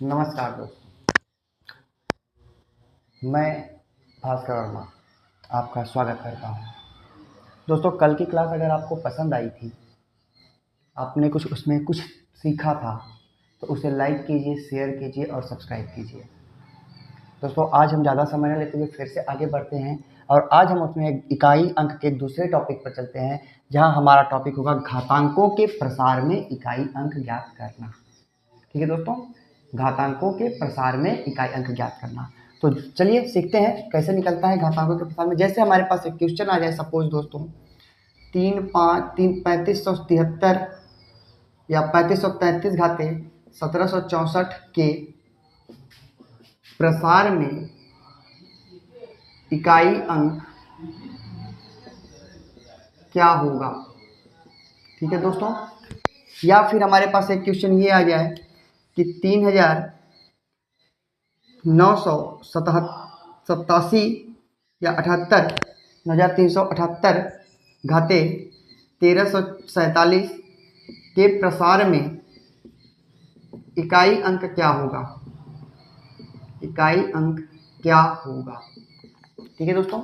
नमस्कार दोस्तों, मैं भास्कर वर्मा आपका स्वागत करता हूं। दोस्तों, कल की क्लास अगर आपको पसंद आई थी, आपने उसमें कुछ सीखा था, तो उसे लाइक कीजिए, शेयर कीजिए और सब्सक्राइब कीजिए। दोस्तों, आज हम ज़्यादा समय न लेते हुए फिर से आगे बढ़ते हैं और आज हम उसमें इकाई अंक के दूसरे टॉपिक पर चलते हैं, जहां हमारा टॉपिक होगा घातांकों के प्रसार में इकाई अंक ज्ञात करना। ठीक है दोस्तों, घातांकों के प्रसार में इकाई अंक ज्ञात करना। तो चलिए सीखते हैं कैसे निकलता है घातांकों के प्रसार में। जैसे हमारे पास एक क्वेश्चन आ जाए, सपोज दोस्तों 3573 या 3533 घाते 1764 के प्रसार में इकाई अंक क्या होगा। ठीक है दोस्तों, या फिर हमारे पास एक क्वेश्चन ये आ जाए कि 3987 या 9378 घाते 1347 के प्रसार में इकाई अंक क्या होगा। इकाई अंक क्या होगा। ठीक है दोस्तों,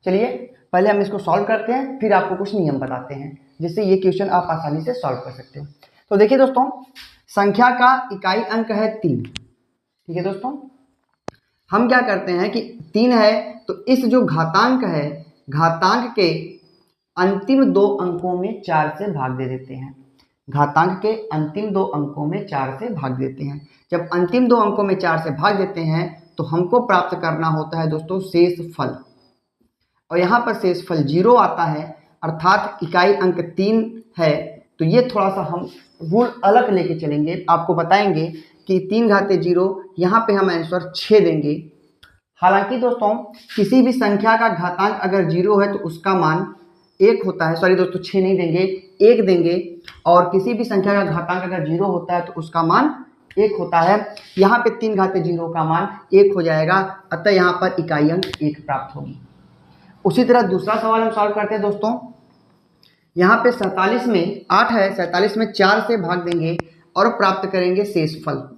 चलिए पहले हम इसको सॉल्व करते हैं, फिर आपको कुछ नियम बताते हैं जिससे ये क्वेश्चन आप आसानी से सॉल्व कर सकते हो। तो देखिए दोस्तों, संख्या का इकाई अंक है 3। ठीक है दोस्तों, हम क्या करते हैं कि 3 है तो इस जो घातांक है, घातांक के अंतिम 2 अंकों में 4 से भाग दे देते हैं। घातांक के अंतिम 2 अंकों में 4 से भाग देते हैं। जब अंतिम 2 अंकों में 4 से भाग देते हैं तो हमको प्राप्त करना होता है दोस्तों शेष फल, और यहाँ पर शेष फल 0 आता है, अर्थात इकाई अंक 3 है। तो ये थोड़ा सा हम रूल अलग लेके चलेंगे, आपको बताएंगे कि 3 घाते 0, यहाँ पे हम आंसर 6 देंगे। हालांकि दोस्तों किसी भी संख्या का घातांक अगर 0 है तो उसका मान 1 होता है। सॉरी दोस्तों, 6 नहीं देंगे, 1 देंगे। और किसी भी संख्या का घातांक अगर 0 होता है तो उसका मान 1 होता है। यहाँ पे 3 घाते 0 का मान 1 हो जाएगा, अतः यहाँ पर इकाई अंक 1 प्राप्त होगी। उसी तरह दूसरा सवाल हम सॉल्व करते हैं दोस्तों। यहाँ पे 47 में 8 है, 47 में 4 से भाग देंगे और प्राप्त करेंगे शेषफल।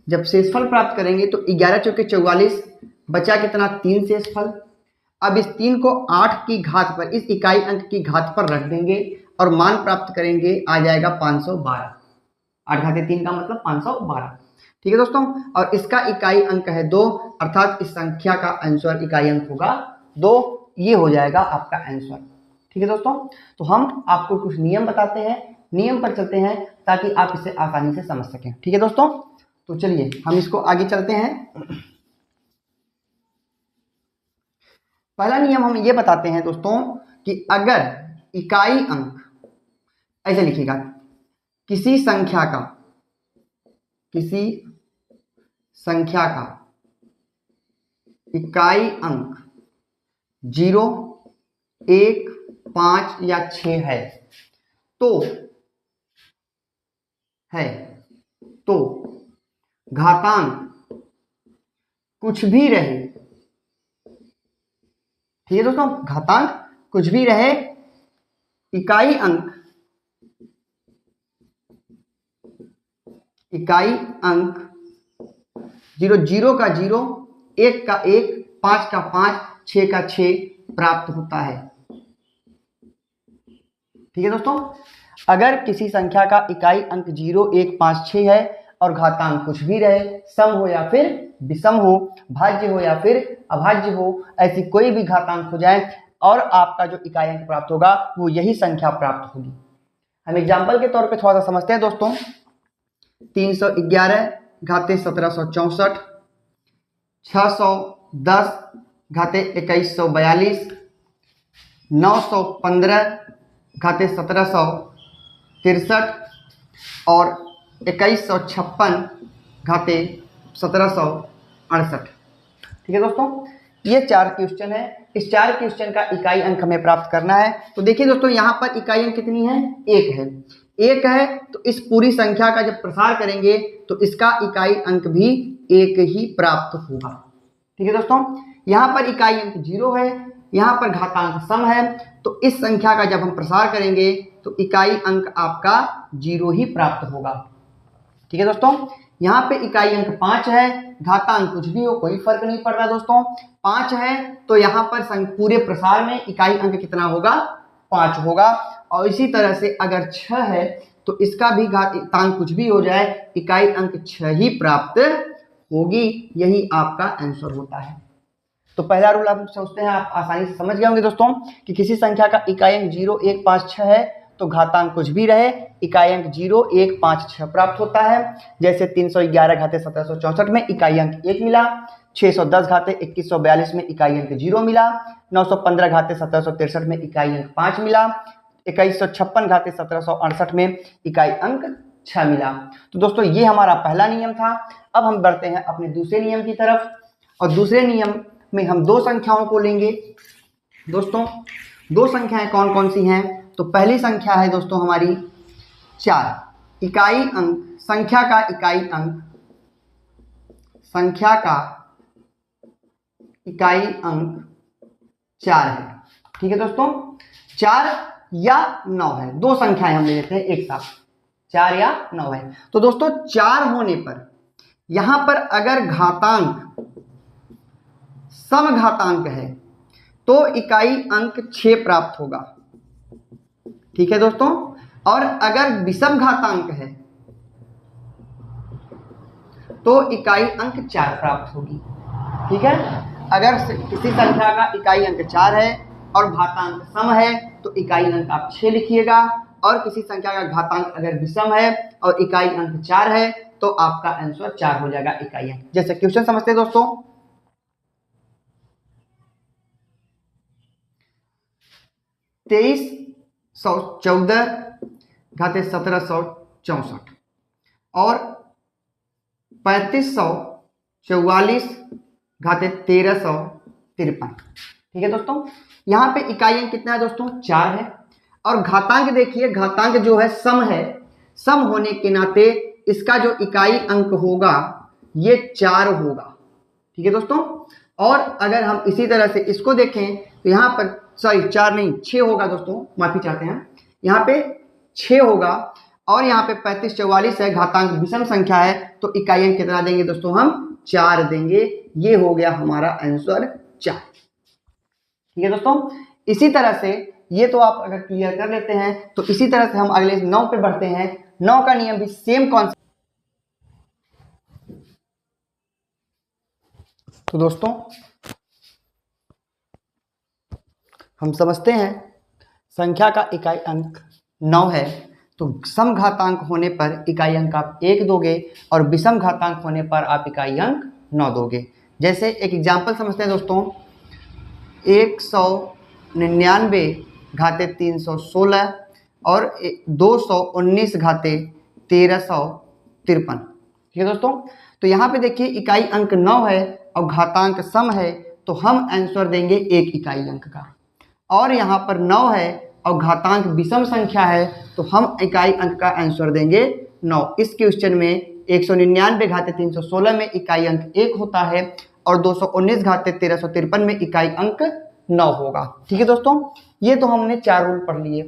जब शेषफल प्राप्त करेंगे तो 11 चौके 44, बचा कितना 3 शेषफल। अब इस 3 को 8 की घात पर, इस इकाई अंक की घात पर रख देंगे और मान प्राप्त करेंगे, आ जाएगा 512। 8 घाते 3 का मतलब 512। ठीक है दोस्तों, और इसका इकाई अंक है 2, अर्थात इस संख्या का आंसर इकाई अंक होगा 2। ये हो जाएगा आपका आंसर। ठीक है दोस्तों, तो हम आपको कुछ नियम बताते हैं, नियम पर चलते हैं ताकि आप इसे आसानी से समझ सकें। ठीक है दोस्तों, तो चलिए हम इसको आगे चलते हैं। पहला नियम हम ये बताते हैं दोस्तों कि अगर इकाई अंक ऐसे लिखिएगा, किसी संख्या का इकाई अंक 0, 1, 5 या 6 है तो घातांक कुछ भी रहे। ठीक है दोस्तों, घातांक कुछ भी रहे, इकाई अंक 0, 0 का 0, 1 का 1, 5 का 5, 6 का 6 प्राप्त होता है। ठीक है दोस्तों, अगर किसी संख्या का इकाई अंक 0, 1, 5, 6 है और घातांक कुछ भी रहे, सम हो या फिर विषम हो, भाज्य हो या फिर अभाज्य हो, ऐसी कोई भी घातांक हो जाए और आपका जो इकाई अंक प्राप्त होगा वो यही संख्या प्राप्त होगी। हम एग्जाम्पल के तौर पे थोड़ा सा समझते हैं दोस्तों। 311 घाते 1764, 610 घाते 2142, 915 घाते 1763 और 2156 घाते 1768। ठीक है दोस्तों, ये 4 क्वेश्चन है। इस 4 क्वेश्चन का इकाई अंक हमें प्राप्त करना है। तो देखिए दोस्तों, यहाँ पर इकाई अंक कितनी है, 1 है। 1 है तो इस पूरी संख्या का जब प्रसार करेंगे तो इसका इकाई अंक भी 1 ही प्राप्त होगा। ठीक है दोस्तों, यहाँ पर इकाई अंक 0 है, यहाँ पर घातांक सम है, तो इस संख्या का जब हम प्रसार करेंगे तो इकाई अंक आपका 0 ही प्राप्त होगा। ठीक है दोस्तों, यहाँ पे इकाई अंक 5 है, घातांक कुछ भी हो कोई फर्क नहीं पड़ रहा दोस्तों, 5 है तो यहाँ पर पूरे प्रसार में इकाई अंक कितना होगा, 5 होगा। और इसी तरह से अगर 6 है तो इसका भी घातांक कुछ भी हो जाए, इकाई अंक 6 ही प्राप्त होगी। यही आपका आंसर होता है। तो पहला रूल आप सोचते हैं आप आसानी से समझ गए होंगे दोस्तों कि किसी संख्या का इकाई अंक 0, 1, 5, 6 है तो घातांक कुछ भी रहे, इकाई अंक 0, 1, 5, 6 प्राप्त होता है। जैसे 311 घाते 1764 में इकाई अंक 1 मिला, 610 घाते 2142 में इकाई अंक 0 मिला, 915 घाते 1763 में इकाई अंक 5 मिला, 2156 घाते 1768 में इकाई अंक 6 मिला। तो दोस्तों ये हमारा पहला नियम था। अब हम बढ़ते हैं अपने दूसरे नियम की तरफ, और दूसरे नियम में हम दो संख्याओं को लेंगे। दोस्तों दो संख्याएं कौन कौन सी हैं, तो पहली संख्या है दोस्तों हमारी 4। इकाई अंक, संख्या का इकाई अंक, संख्या का इकाई अंक 4 है। ठीक है दोस्तों, 4 या 9 है, दो संख्याएं हम ले लेते हैं एक साथ, 4 या 9 है। तो दोस्तों 4 होने पर यहां पर अगर घातांक समघातांक है तो इकाई अंक 6 प्राप्त होगा। ठीक है दोस्तों, और अगर विषम घातांक है तो इकाई अंक 4 प्राप्त होगी। ठीक है, अगर किसी संख्या का इकाई अंक 4 है और घातांक सम है तो इकाई अंक आप 6 लिखिएगा, और किसी संख्या का घातांक अगर विषम है और इकाई अंक 4 है तो आपका आंसर 4 हो जाएगा इकाई अंक। जैसे क्वेश्चन समझते हैं दोस्तों, 2314 घाते 1764 और 3544 घाते 1353। ठीक है दोस्तों, यहाँ पे इकाई अंक कितना है दोस्तों, 4 है, और घातांक देखिए, घातांक जो है सम है, सम होने के नाते इसका जो इकाई अंक होगा ये 4 होगा। ठीक है दोस्तों, और अगर हम इसी तरह से इसको देखें तो यहाँ पर 4 नहीं 6 होगा दोस्तों, माफी चाहते हैं, यहाँ पे 6 होगा, और यहाँ पे 3544 है, घातांक विषम संख्या है तो इकाई अंक कितना देंगे दोस्तों, हम 4 देंगे। ये हो गया हमारा आंसर 4। ठीक है दोस्तों, इसी तरह से ये तो आप अगर क्लियर कर लेते हैं तो इसी तरह से हम अगले 9 पे बढ़ते हैं। 9 का नियम भी सेम कॉन्सेप्ट। तो दोस्तों हम समझते हैं संख्या का इकाई अंक 9 है तो सम घातांक होने पर इकाई अंक आप 1 दोगे और विषम घातांक होने पर आप इकाई अंक 9 दोगे। जैसे एक एग्जांपल समझते हैं दोस्तों, 199 घाते 316 और 219 घाते 1353। ठीक है दोस्तों, तो यहाँ पे देखिए इकाई अंक 9 है और घातांक सम है तो हम आंसर देंगे 1 इकाई अंक का, और यहाँ पर 9 है और घातांक विषम संख्या है तो हम इकाई अंक का आंसर देंगे 9। इस क्वेश्चन में 199 घाते 316 में इकाई अंक 1 होता है और 219 घाते 1353 में इकाई अंक 9 होगा। ठीक है दोस्तों, ये तो हमने 4 रूल पढ़ लिए।